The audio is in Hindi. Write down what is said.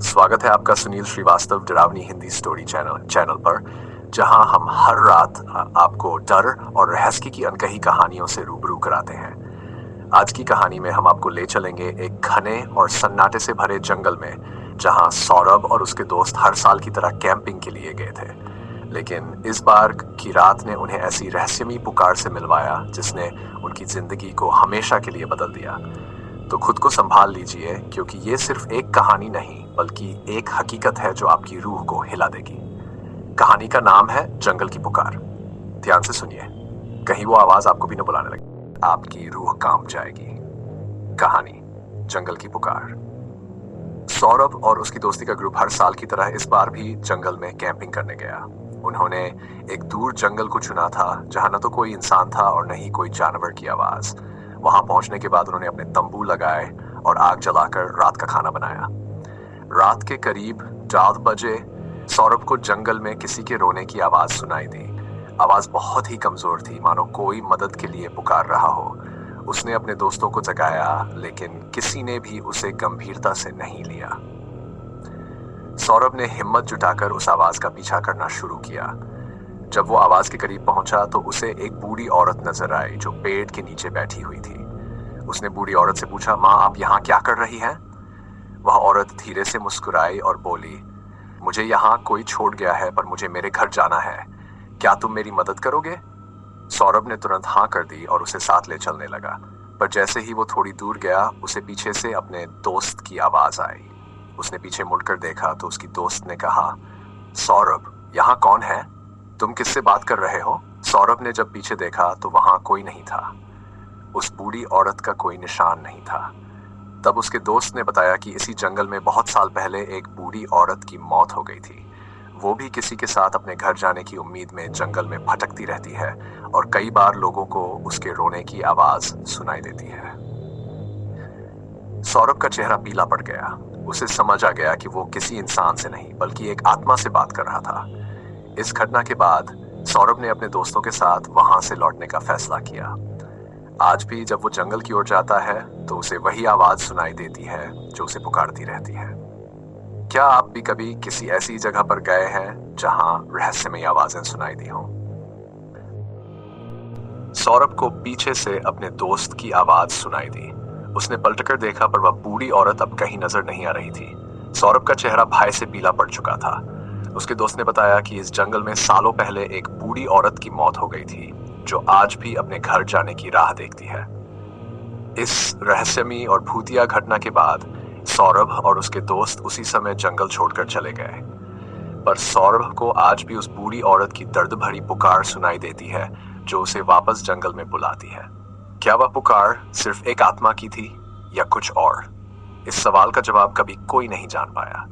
स्वागत है आपका सुनील श्रीवास्तव डरावनी हिंदी स्टोरी चैनल पर, जहां हम हर रात आपको डर और रहस्य की अनकही कहानियों से रूबरू कराते हैं। आज की कहानी में हम आपको ले चलेंगे एक घने और सन्नाटे से भरे जंगल में, जहां सौरभ और उसके दोस्त हर साल की तरह कैंपिंग के लिए गए थे। लेकिन इस बार की रात ने उन्हें ऐसी रहस्यमयी पुकार से मिलवाया जिसने उनकी जिंदगी को हमेशा के लिए बदल दिया। तो खुद को संभाल लीजिए, क्योंकि ये सिर्फ एक कहानी नहीं बल्कि एक हकीकत है जो आपकी रूह को हिला देगी। कहानी का नाम है जंगल की पुकार। ध्यान से सुनिए, कहीं वो आवाज आपको भी न बुलाने लगे, आपकी रूह कांप जाएगी। कहानी जंगल की पुकार। सौरभ और उसकी दोस्ती का ग्रुप हर साल की तरह इस बार भी जंगल में कैंपिंग करने गया। उन्होंने एक दूर जंगल को चुना था जहां न तो कोई इंसान था और न ही कोई जानवर की आवाज। वहां पहुंचने के बाद उन्होंने अपने तंबू लगाए और आग जलाकर रात का खाना बनाया। रात के करीब 4 बजे सौरभ को जंगल में किसी के रोने की आवाज सुनाई दी। आवाज बहुत ही कमजोर थी, मानो कोई मदद के लिए पुकार रहा हो। उसने अपने दोस्तों को जगाया, लेकिन किसी ने भी उसे गंभीरता से नहीं लिया। सौरभ ने हिम्मत जुटाकर उस आवाज का पीछा करना शुरू किया। जब वो आवाज के करीब पहुंचा तो उसे एक बूढ़ी औरत नजर आई जो पेड़ के नीचे बैठी हुई थी। उसने बूढ़ी औरत से पूछा, माँ, आप यहाँ क्या कर रही हैं? वह औरत धीरे से मुस्कुराई और बोली, मुझे यहाँ कोई छोड़ गया है, पर मुझे मेरे घर जाना है। क्या तुम मेरी मदद करोगे? सौरभ ने तुरंत हाँ कर दी और उसे साथ ले चलने लगा। पर जैसे ही वो थोड़ी दूर गया, उसे पीछे से अपने दोस्त की आवाज आई। उसने पीछे मुड़कर देखा तो उसकी दोस्त ने कहा, सौरभ, यहाँ कौन है? तुम किससे बात कर रहे हो? सौरभ ने जब पीछे देखा तो वहां कोई नहीं था। उस बूढ़ी औरत का कोई निशान नहीं था। तब उसके दोस्त ने बताया कि इसी जंगल में बहुत साल पहले एक बूढ़ी औरत की मौत हो गई थी। वो भी किसी के साथ अपने घर जाने की उम्मीद में जंगल में भटकती रहती है और कई बार लोगों को उसके रोने की आवाज सुनाई देती है। सौरभ का चेहरा पीला पड़ गया। उसे समझ आ गया कि वो किसी इंसान से नहीं बल्कि एक आत्मा से बात कर रहा था। इस घटना के बाद सौरभ ने अपने दोस्तों के साथ वहां से लौटने का फैसला किया। आज भी जब वो जंगल की ओर जाता है तो उसे वही आवाज सुनाई देती है जो उसे पुकारती रहती है। क्या आप भी कभी किसी ऐसी जगह पर गए हैं जहां रहस्यमयी आवाजें सुनाई दी हों? सौरभ को पीछे से अपने दोस्त की आवाज सुनाई दी। उसने पलटकर देखा, पर वह बूढ़ी औरत अब कहीं नजर नहीं आ रही थी। सौरभ का चेहरा भय से पीला पड़ चुका था। उसके दोस्त ने बताया कि इस जंगल में सालों पहले एक बूढ़ी औरत की मौत हो गई थी, जो आज भी अपने घर जाने की राह देखती है। इस रहस्यमयी और भूतिया घटना के बाद सौरभ और उसके दोस्त उसी समय जंगल छोड़कर चले गए। पर सौरभ को आज भी उस बूढ़ी औरत की दर्द भरी पुकार सुनाई देती है, जो उसे वापस जंगल में बुलाती है। क्या वह पुकार सिर्फ एक आत्मा की थी या कुछ और? इस सवाल का जवाब कभी कोई नहीं जान पाया।